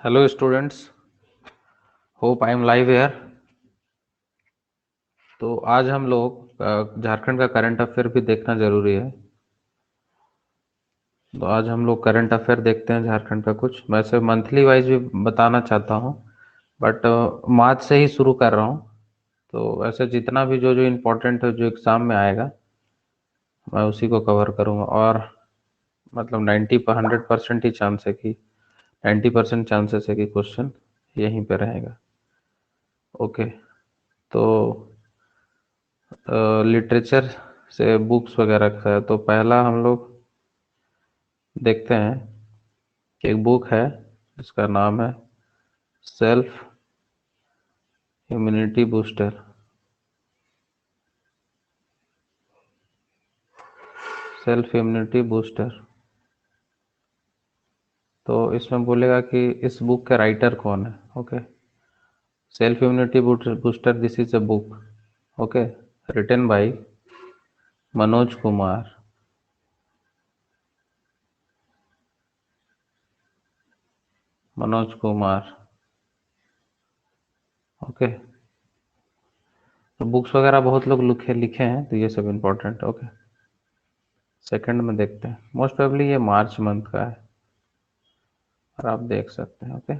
Hello students, hope I am live here. तो आज हम लोग झारखंड का करंट अफेयर भी देखना जरूरी है। तो आज हम लोग करंट अफेयर देखते हैं झारखंड का। कुछ वैसे मंथली वाइज भी बताना चाहता हूँ, बट मार्च से ही शुरू कर रहा हूँ। तो वैसे जितना भी जो जो इम्पोर्टेंट है, जो एग्ज़ाम में आएगा, मैं उसी को कवर करूँगा। और मतलब 100% ही चांस है कि 90% चांसेस है कि क्वेश्चन यहीं पे रहेगा। ओके। तो लिटरेचर से बुक्स वगैरह का है, तो पहला हम लोग देखते हैं कि एक बुक है जिसका नाम है self immunity booster. Self immunity booster. तो इसमें बोलेगा कि इस बुक के राइटर कौन है। Okay. Self immunity booster, this is a book, okay, written by Manoj Kumar. Manoj Kumar. Okay. तो बुक्स वगैरह बहुत लोग लिखे लिखे हैं, तो ये सब इम्पोर्टेंट। ओके। सेकंड में देखते हैं, मोस्ट प्रोबेबली ये मार्च मंथ का है और आप देख सकते हैं। ओके।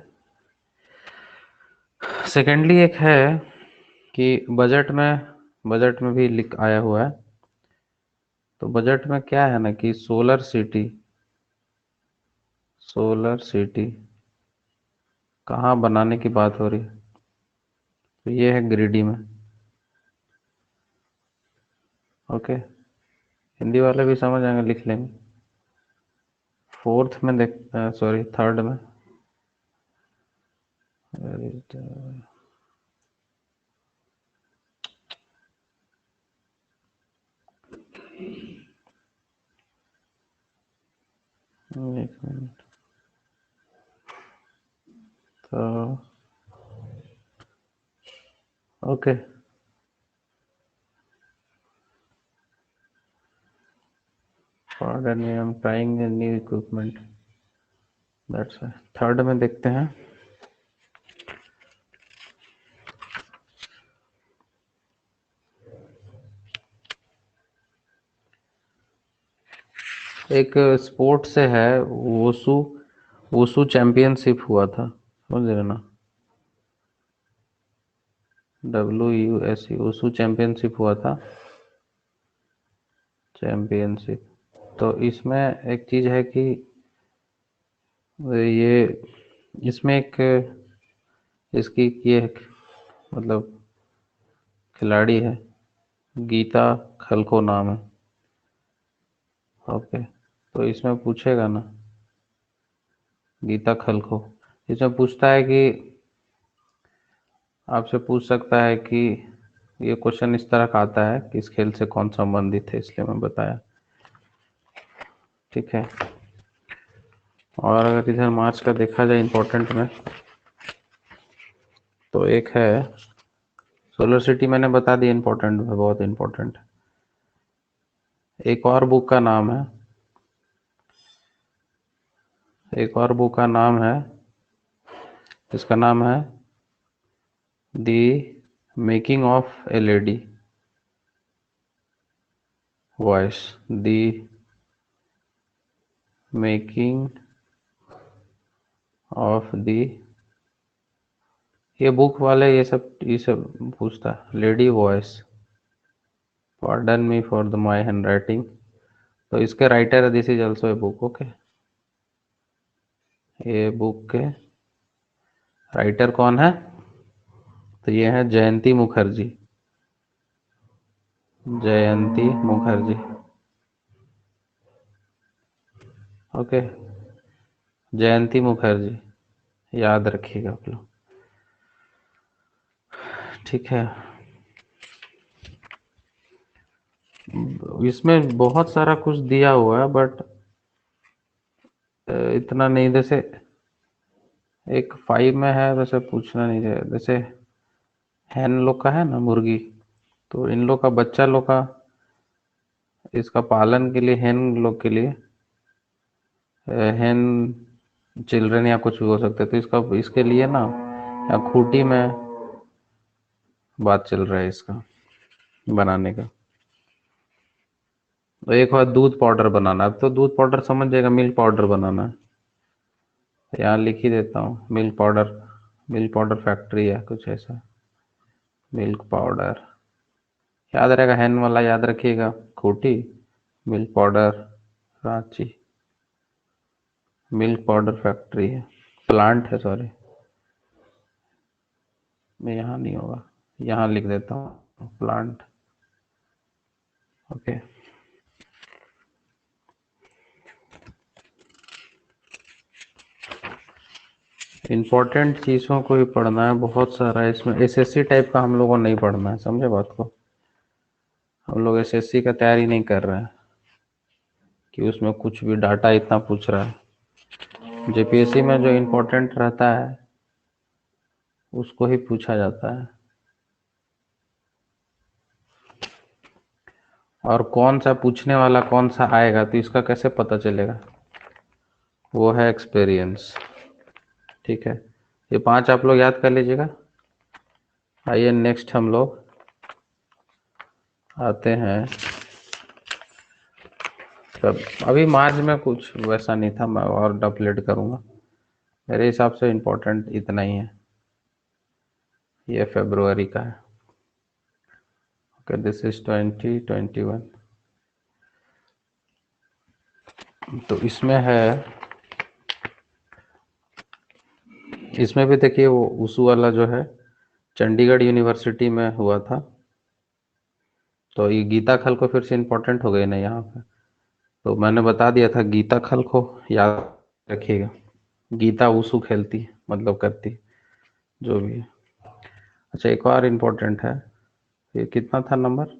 सेकेंडली एक है कि बजट में भी लिख आया हुआ है। तो बजट में क्या है ना कि सोलर सिटी कहाँ बनाने की बात हो रही है। तो ये है गिरिडीह में। ओके। हिंदी वाले भी समझ आएंगे, लिख लेंगे। फोर्थ में देख, सॉरी, थर्ड में। Where is the- एक मिनट। तो okay. Pardon me, I'm trying a new equipment, that's why। Third में देखते हैं। एक स्पोर्ट से है, वोसू वोसू चैंपियनशिप हुआ था, समझ रहे ना। WUSU वोसू चैंपियनशिप हुआ था। चैंपियनशिप। तो इसमें एक चीज है कि ये इसमें एक इसकी ये मतलब खिलाड़ी है, गीता खलको नाम है। ओके। तो इसमें पूछेगा ना, गीता खलको। इसमें पूछता है कि आपसे पूछ सकता है कि ये क्वेश्चन इस तरह का आता है कि इस खेल से कौन संबंधित है, इसलिए मैं बताया। ठीक है। और अगर इधर मार्च का देखा जाए इम्पोर्टेंट में, तो एक है सोलर सिटी, मैंने बता दिया इम्पोर्टेंट है, बहुत इम्पोर्टेंट। एक और बुक का नाम है, एक और बुक का नाम है, इसका नाम है the making of a lady voice. The making of the, ये बुक वाले ये सब पूछता है, lady voice. Pardon me for the my handwriting. तो इसके राइटर है, this is also a book. Okay. ये बुक के राइटर कौन है? तो ये है जयंती मुखर्जी। जयंती मुखर्जी। ओके। जयंती मुखर्जी, याद रखिएगा आप लोग। ठीक है। इसमें बहुत सारा कुछ दिया हुआ है, बट इतना नहीं। जैसे एक 5 में है, वैसे पूछना नहीं है। जैसे हैन लोग का है ना, मुर्गी, तो इन लोग का बच्चा लोग का, इसका पालन के लिए हैन लोग के लिए हैन चिल्ड्रन या कुछ भी हो सकते हैं। तो इसका इसके लिए ना यहाँ खूंटी में बात चल रहा है इसका बनाने का। तो एक बार दूध पाउडर बनाना है। अब तो दूध पाउडर समझ जाएगा, मिल्क पाउडर बनाना है। तो यहाँ लिख ही देता हूँ milk powder. Milk powder factory है कुछ ऐसा, मिल्क पाउडर याद रहेगा, हैन वाला याद रखिएगा। Khunti, milk powder, Ranchi, milk powder factory है, प्लांट है सॉरी। मैं यहाँ नहीं होगा, यहाँ लिख देता हूँ प्लांट। ओके। इम्पोर्टेंट चीज़ों को ही पढ़ना है, बहुत सारा है इसमें। एसएससी टाइप का हम लोगों को नहीं पढ़ना है, समझे बात को। हम लोग एसएससी का तैयारी नहीं कर रहे हैं कि उसमें कुछ भी डाटा इतना पूछ रहा है। जेपीएससी में जो इम्पोर्टेंट रहता है उसको ही पूछा जाता है। और कौन सा पूछने वाला कौन सा आएगा तो इसका कैसे पता चलेगा, वो है एक्सपीरियंस। ठीक है, ये 5 आप लोग याद कर लीजिएगा। आइए नेक्स्ट हम लोग आते हैं। तब अभी मार्च में कुछ वैसा नहीं था, मैं और अपडेट करूँगा। मेरे हिसाब से इम्पोर्टेंट इतना ही है। ये फरवरी का है। Okay, this is 2021। तो इसमें है, इसमें भी देखिए वो उस वाला जो है चंडीगढ़ यूनिवर्सिटी में हुआ था। तो ये गीता खल को फिर से इम्पोर्टेंट हो गए ना यहाँ पे। तो मैंने बता दिया था, गीता खल को याद रखिएगा। गीता वुसु खेलती मतलब करती, जो भी है। अच्छा, एक और इम्पोर्टेंट है। ये कितना था नंबर,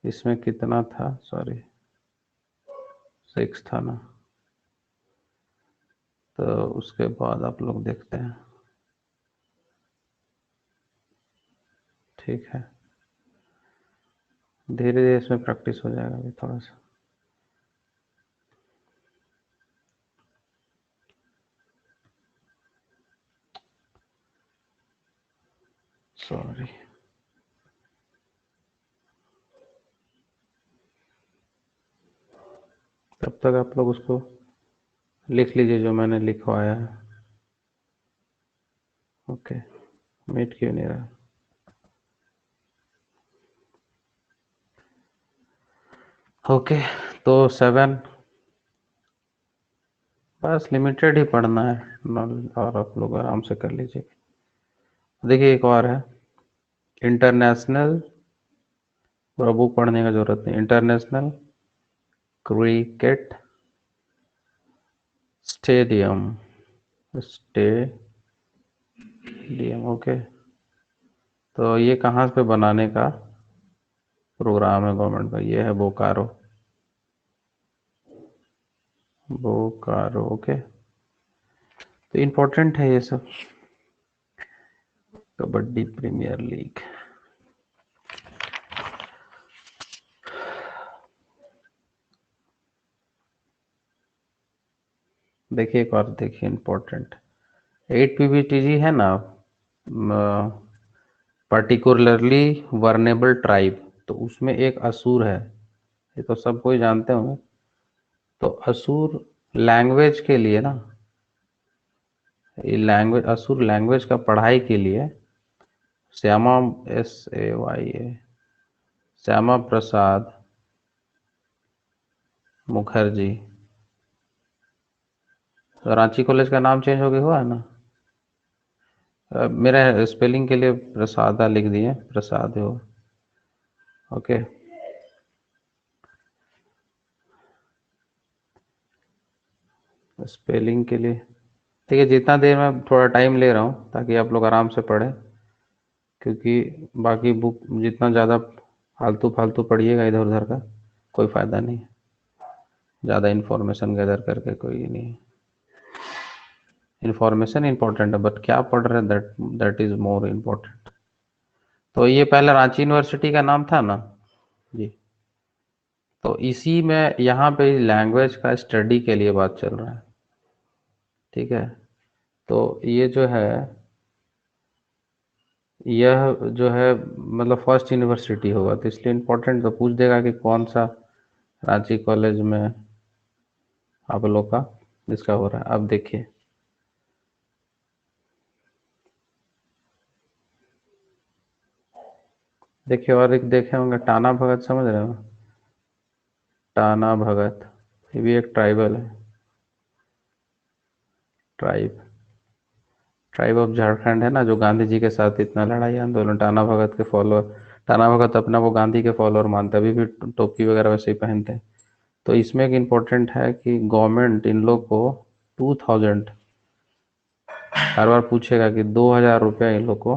इसमें कितना था, सॉरी 6 था ना। तो उसके बाद आप लोग देखते हैं। ठीक है, धीरे धीरे इसमें प्रैक्टिस हो जाएगा अभी थोड़ा सा। सॉरी, तब तक आप लोग उसको लिख लीजिए जो मैंने लिखवाया है। ओके, मीट क्यों नहीं रहा। ओके, तो 7 बस लिमिटेड ही पढ़ना है और आप लोग आराम से कर लीजिए। देखिए एक और है, इंटरनेशनल, पूरा बुक पढ़ने का जरूरत नहीं। International cricket stadium, stadium. Okay, तो ये कहाँ पे बनाने का प्रोग्राम है गवर्नमेंट का, ये है बोकारो। बोकारो, ओके। तो इम्पोर्टेंट है ये सब। कबड्डी प्रीमियर लीग, देखिए एक और देखिए इम्पोर्टेंट। 8 पीबीटीजी है ना, पर्टिकुलरली वर्नेबल ट्राइब, तो उसमें एक असुर है, ये तो सब कोई जानते होंगे। तो असुर लैंग्वेज के लिए ना, ये लैंग्वेज, असुर लैंग्वेज का पढ़ाई के लिए श्यामा, SAYA, श्यामा प्रसाद मुखर्जी। तो रांची कॉलेज का नाम चेंज हो गया हुआ है ना। मेरा स्पेलिंग के लिए प्रसादा लिख दिए, प्रसाद हो। ओके, स्पेलिंग के लिए ठीक है। जितना देर मैं थोड़ा टाइम ले रहा हूँ ताकि आप लोग आराम से पढ़ें, क्योंकि बाकी बुक जितना ज़्यादा फालतू फालतू पढ़िएगा इधर उधर का कोई फ़ायदा नहीं है। ज़्यादा इन्फॉर्मेशन गैदर करके कोई नहीं है। इन्फॉर्मेशन इंपॉर्टेंट है, बट क्या पढ़ रहे हैं that that is more important. तो ये पहले रांची यूनिवर्सिटी का नाम था ना जी। तो इसी में यहाँ पे लैंग्वेज का स्टडी के लिए बात चल रहा है। ठीक है। तो ये जो है, यह जो है मतलब फर्स्ट यूनिवर्सिटी होगा, तो इसलिए इम्पोर्टेंट तो पूछ देगा कि कौन सा रांची कॉलेज में आप लोग का इसका हो रहा है। अब देखिए, देखिए और एक देखे होंगे टाना भगत, समझ रहे हो? टाना भगत, ये भी एक ट्राइबल है। ट्राइब, ट्राइब ऑफ झारखंड है ना, जो गांधी जी के साथ इतना लड़ाई आंदोलन, टाना भगत के फॉलोअर। टाना भगत अपना वो गांधी के फॉलोअर मानते हैं, अभी भी टोपी वगैरह वैसे ही पहनते हैं। तो इसमें एक इम्पोर्टेंट है कि गवर्नमेंट इन लोग को 2000, हर बार पूछेगा कि 2000 रुपया इन लोग को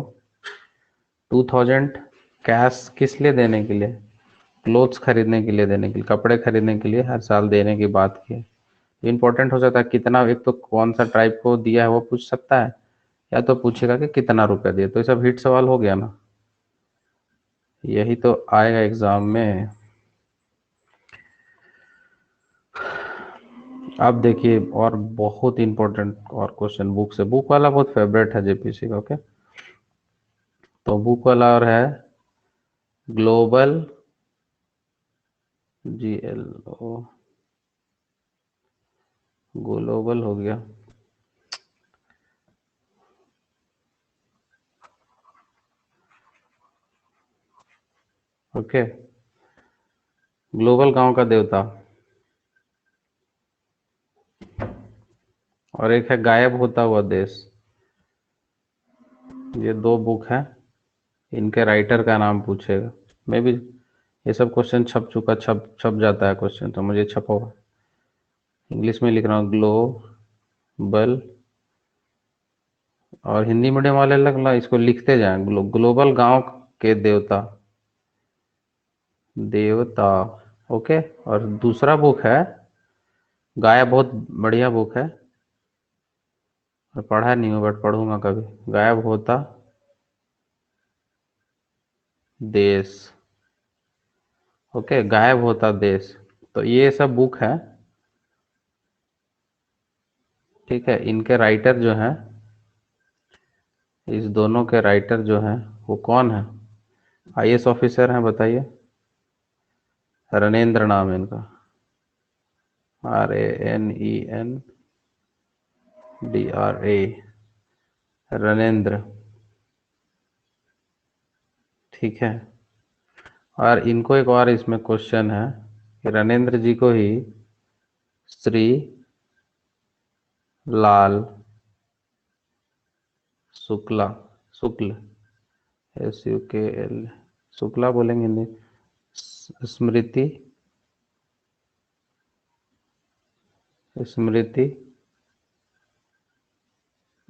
2000 कैश किस लिए देने के लिए, क्लोथ्स खरीदने के लिए देने के लिए, कपड़े खरीदने के लिए हर साल देने की बात की है। इम्पोर्टेंट हो सकता है कितना, एक तो कौन सा ट्राइब को दिया है वो पूछ सकता है, या तो पूछेगा कि कितना रुपया दिया। तो ये सब हिट सवाल हो गया ना, यही तो आएगा एग्जाम में। अब देखिए और बहुत इंपॉर्टेंट और क्वेश्चन बुक से, बुक वाला बहुत फेवरेट है जेपीसी का। ओके, तो बुक वाला और है ग्लोबल, GLO, ग्लोबल हो गया। ओके, ग्लोबल गांव का देवता, और एक है गायब होता हुआ देश। ये दो बुक है, इनके राइटर का नाम पूछेगा। मे भी ये सब क्वेश्चन छप चुका, छप छप जाता है क्वेश्चन, तो मुझे छपा हुआ इंग्लिश में लिख रहा हूँ, ग्लोबल। और हिंदी मीडियम वाले लग ला इसको लिखते जाएं, ग्लोबल गांव के देवता, देवता। ओके, और दूसरा बुक है गाया, बहुत बढ़िया बुक है, और पढ़ा नहीं हूँ बट पढ़ूंगा कभी, गायब होता देश। ओके, गायब होता देश। तो ये सब बुक है, ठीक है। इनके राइटर जो हैं, इस दोनों के राइटर जो हैं वो कौन है? IAS ऑफिसर हैं, बताइए। रणेंद्र नाम है इनका, RANENDRA, रणेंद्र। ठीक है, और इनको एक और इसमें क्वेश्चन है कि रणेंद्र जी को ही श्री लाल शुक्ला, शुक्ल, SUKL, शुक्ला बोलेंगे हिंदी, स्मृति, स्मृति,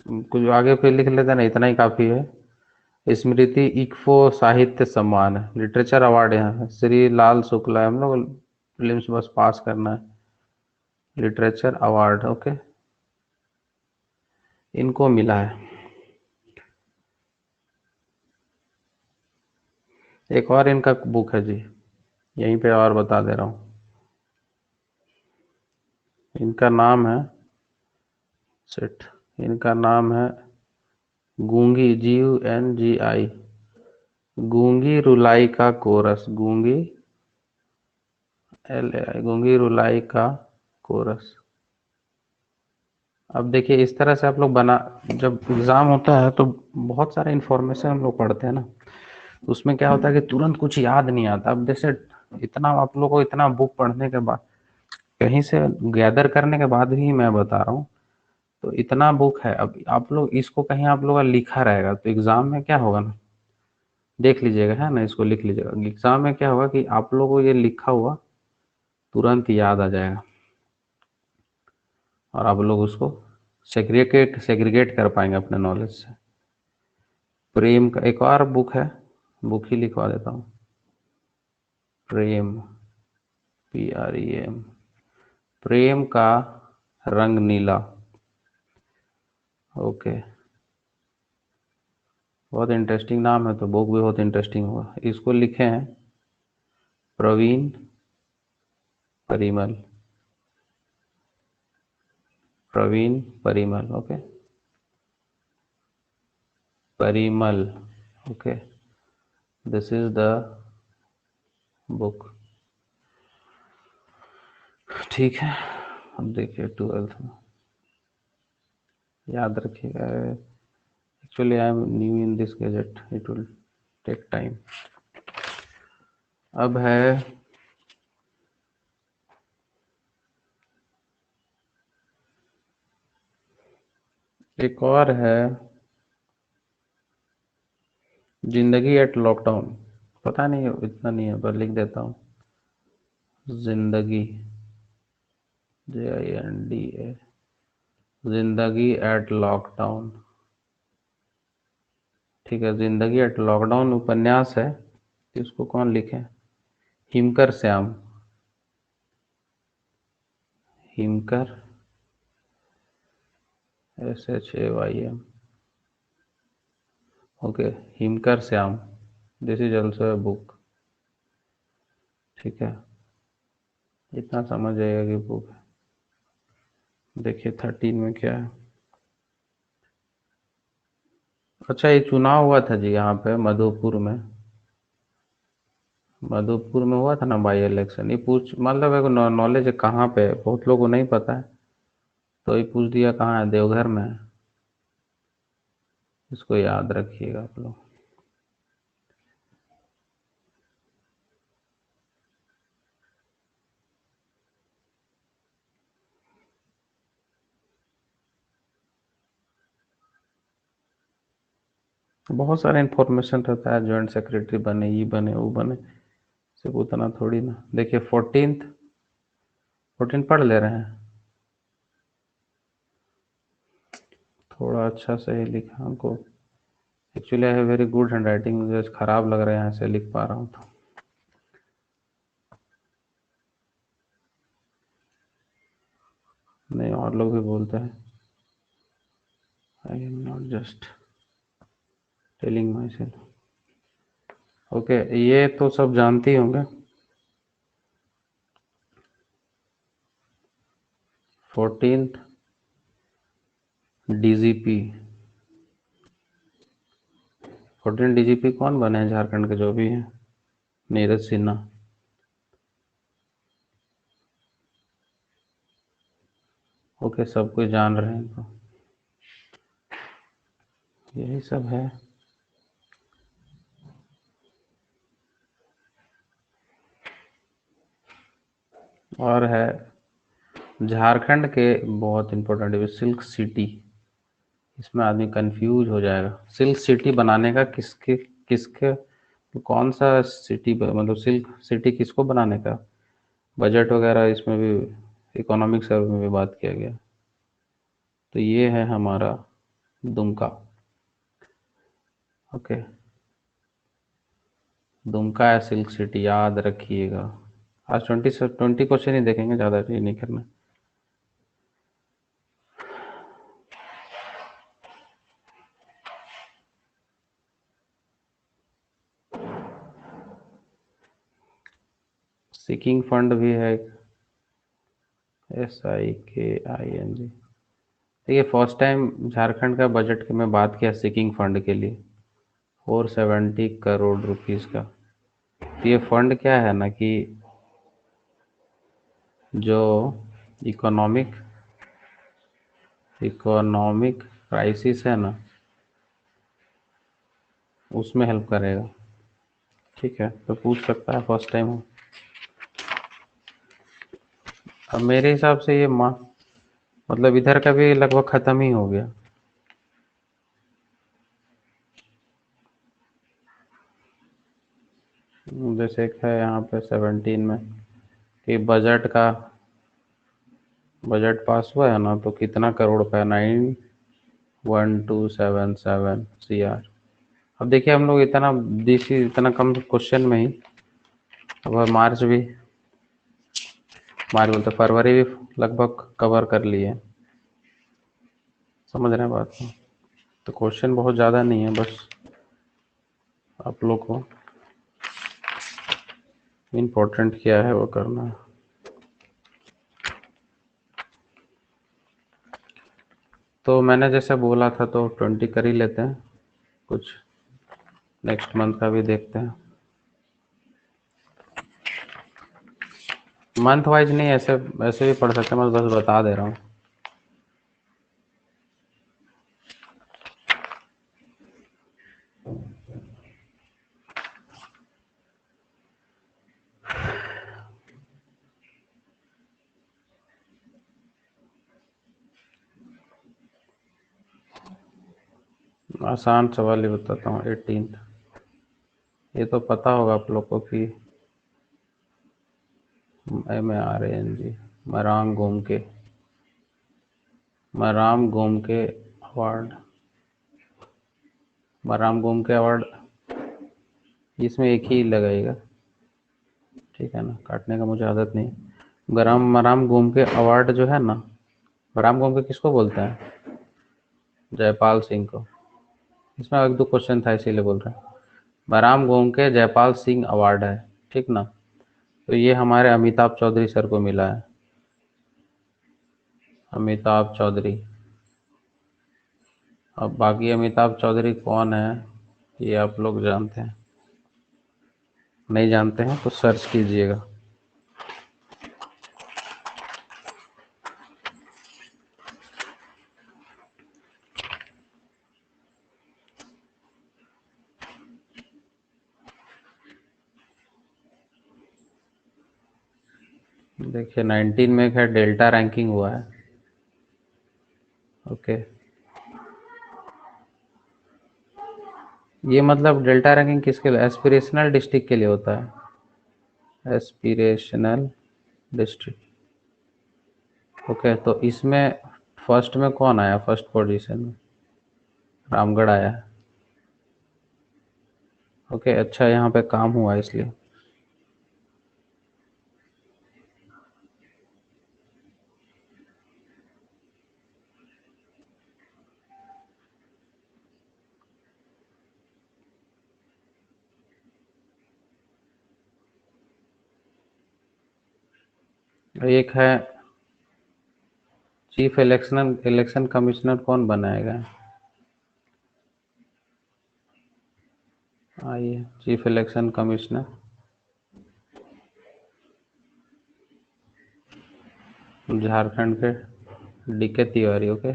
कुछ आगे फिर लिख लेते ना, इतना ही काफी है। स्मृति इक्फो साहित्य सम्मान है, लिटरेचर अवार्ड यहाँ है, श्री लाल शुक्ला है, हम लोग प्रीलिम्स बस पास करना है, लिटरेचर अवार्ड। ओके, इनको मिला है। एक और इनका बुक है जी, यहीं पे और बता दे रहा हूँ, इनका नाम है सेठ, इनका नाम है गूंगी, GUNGI, गूंगी रुलाई का कोरस, गूंगी LAI, गूंगी रुलाई का कोरस। अब देखिए इस तरह से आप लोग बना, जब एग्जाम होता है तो बहुत सारा इंफॉर्मेशन हम लोग पढ़ते हैं ना, उसमें क्या होता है कि तुरंत कुछ याद नहीं आता। अब जैसे इतना आप लोग को, इतना बुक पढ़ने के बाद, कहीं से गैदर करने के बाद ही मैं बता रहा हूँ, तो इतना बुक है। अब आप लोग इसको कहीं आप लोग का लिखा रहेगा तो एग्जाम में क्या होगा ना, देख लीजिएगा है ना, इसको लिख लीजिएगा, एग्जाम में क्या होगा कि आप लोगों को ये लिखा हुआ तुरंत याद आ जाएगा, और आप लोग उसको सेग्रीगेट सेग्रीगेट कर पाएंगे अपने नॉलेज से। प्रेम का एक और बुक है, बुक ही लिखवा देता हूँ, प्रेम, PREM, प्रेम का रंग नीला। ओके, बहुत इंटरेस्टिंग नाम है, तो बुक भी बहुत इंटरेस्टिंग होगा। इसको लिखे हैं Praveen Parimal, Praveen Parimal, okay, Parimal, okay, this is the book. ठीक है, अब देखिए 12th में याद रखिएगा। Actually I am new in this gadget, it will take time. अब है एक और है, जिंदगी एट लॉकडाउन। पता नहीं इतना नहीं है पर लिख देता हूँ, जिंदगी, JINDA, जिंदगी एट लॉकडाउन। ठीक है, जिंदगी एट लॉकडाउन उपन्यास है, इसको कौन लिखे? हिमकर श्याम, हिमकर, SHAYM, okay, Himkar Shyam, this is also a book. ठीक है, इतना समझ आएगा कि बुक है। देखिए 13 में क्या है। अच्छा, ये चुनाव हुआ था जी यहाँ पे मधुपुर में, मधुपुर में हुआ था ना बाई इलेक्शन। ये पूछ मतलब है नॉलेज है कहाँ पे है, बहुत लोगों को नहीं पता है, तो ये पूछ दिया कहाँ है, देवघर में है। इसको याद रखिएगा आप लोग। बहुत सारा इन्फॉर्मेशन रहता है, जॉइंट सेक्रेटरी बने, ये बने, वो बने, सिर्फ उतना थोड़ी ना। देखिए 14 पढ़ ले रहे हैं, थोड़ा अच्छा से ही लिखा हमको। Actually I have very good hand writing, मुझे खराब लग रहा है यहाँ से लिख पा रहा हूँ तो। नहीं, और लोग भी बोलते हैं, I am not just telling my self. Okay, ये तो सब जानते ही होंगे। 14th DGP, 14 DGP कौन बने हैं झारखंड के, जो भी हैं? नीरज सिन्हा। ओके, सब कुछ जान रहे हैं तो यही सब है। और है झारखंड के बहुत इंपॉर्टेंट है सिल्क सिटी। इसमें आदमी कंफ्यूज हो जाएगा, सिल्क सिटी बनाने का किसके किसके, कौन सा सिटी, मतलब सिल्क सिटी किसको बनाने का, बजट वगैरह इसमें भी, इकोनॉमिक सर्वे में भी बात किया गया। तो ये है हमारा दुमका, ओके, दुमका है सिल्क सिटी, याद रखिएगा। आज 20 क्वेश्चन ही देखेंगे, ज़्यादा ये नहीं करना। सीकिंग फंड भी है, SIKING। देखिए फर्स्ट टाइम झारखंड का बजट के में बात किया सीकिंग फंड के लिए, 470 करोड़ रुपीस का। तो ये फंड क्या है ना कि जो इकोनॉमिक इकोनॉमिक क्राइसिस है ना, उसमें हेल्प करेगा। ठीक है, तो पूछ सकता है फर्स्ट टाइम हो। अब मेरे हिसाब से ये मतलब इधर का भी लगभग ख़त्म ही हो गया। जैसे एक है यहाँ पे 17 में कि बजट पास हुआ है ना, तो कितना करोड़ का, 91277 CR। अब देखिए हम लोग इतना DC इतना कम क्वेश्चन में ही, अब मार्च बोलते फरवरी भी लगभग कवर कर लिए। समझ रहे हैं बात को? तो क्वेश्चन बहुत ज़्यादा नहीं है, बस आप लोग को इम्पोर्टेंट क्या है वो करना है। तो मैंने जैसे बोला था तो 20 कर ही लेते हैं, कुछ नेक्स्ट मंथ का भी देखते हैं। मंथ वाइज नहीं, ऐसे ऐसे भी पढ़ सकते हैं, मैं बस बता दे रहा हूँ। आसान सवाल ही बताता हूँ। 18th, ये तो पता होगा आप लोग को कि MARANG, Marang Gomke award, Marang Gomke award, इसमें एक ही लगाएगा, ठीक है ना, काटने का मुझे आदत नहीं। मराम गोमके अवार्ड जो है ना, मराम गोमके किसको बोलते हैं? जयपाल सिंह को। इसमें एक दो क्वेश्चन था इसीलिए बोल रहे हैं। मराम गोमके जयपाल सिंह अवार्ड है, ठीक ना। तो ये हमारे अमिताभ चौधरी सर को मिला है, अमिताभ चौधरी। अब बाकी अमिताभ चौधरी कौन है ये आप लोग जानते हैं? नहीं जानते हैं तो सर्च कीजिएगा। देखिए 19 में है, डेल्टा रैंकिंग हुआ है। ओके, ये मतलब डेल्टा रैंकिंग किसके लिए? एस्पिरेशनल डिस्ट्रिक्ट के लिए होता है, एस्पिरेशनल डिस्ट्रिक्ट। ओके, तो इसमें फर्स्ट में कौन आया? फर्स्ट पोजीशन में रामगढ़ आया है। ओके, अच्छा, यहाँ पे काम हुआ इसलिए। एक है चीफ इलेक्शन कमिश्नर, कौन बनाएगा? आइए, चीफ इलेक्शन कमिश्नर झारखंड के DK Tiwari. Okay,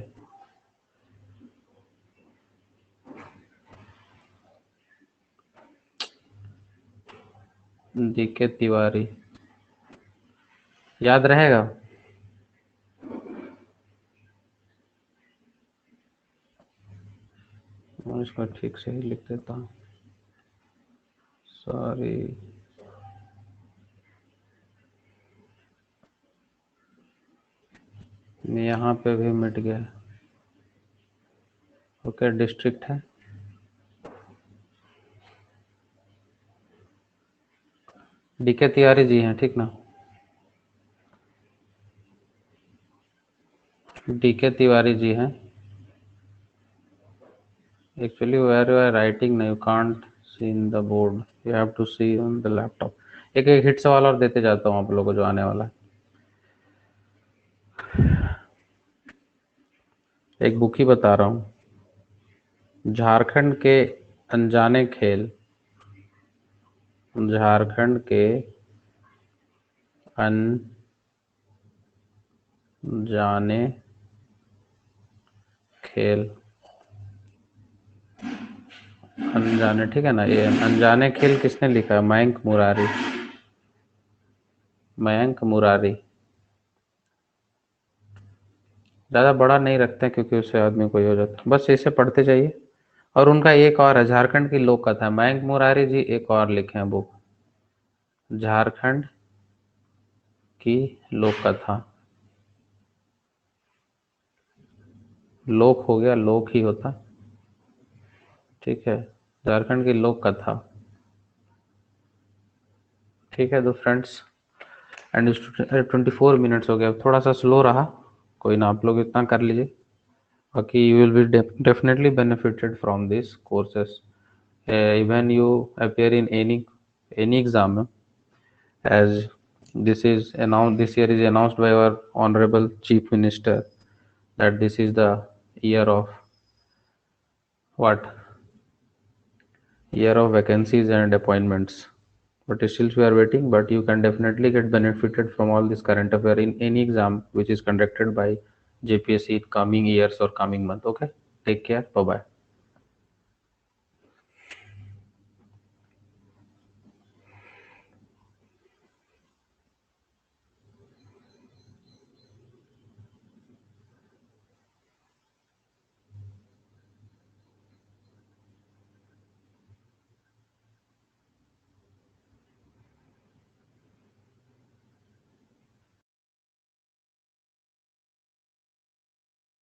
DK Tiwari याद रहेगा? मैं इसको ठीक से ही लिख देता हूँ, सॉरी। यहाँ पे भी मिट गया। ओके, डिस्ट्रिक्ट है DK तिवारी जी हैं, ठीक ना। DK तिवारी जी हैं। Actually where you are writing, you can't see in the board, you have to see on the laptop. एक एक हिट सवाल और देते जाता हूँ आप लोगों को जो आने वाला है। एक बुक ही बता रहा हूँ, झारखंड के अनजाने खेल, झारखंड के अनजाने खेल, अनजाने, ठीक है ना। ये अनजाने खेल किसने लिखा है? मयंक मुरारी, मयंक मुरारी। ज़्यादा बड़ा नहीं रखते हैं क्योंकि उससे आदमी कोई हो जाता है, बस इसे पढ़ते जाइए। और उनका एक और है, झारखंड की लोक कथा। मयंक मुरारी जी एक और लिखे हैं बुक, झारखंड की लोक कथा। लोक हो गया, लोक ही होता, ठीक है। झारखंड की लोक कथा, ठीक है। तो फ्रेंड्स, एंड 24 मिनट्स हो गया, थोड़ा सा स्लो रहा, कोई ना, आप लोग इतना कर लीजिए। बाकी you will be definitely benefited from these courses, even you appear in any exam, as this year is announced by our honorable chief minister that this is the year of what? Year of vacancies and appointments. But still we are waiting, but you can definitely get benefited from all this current affair in any exam which is conducted by JPSC in coming years or coming month. Okay, take care, bye bye.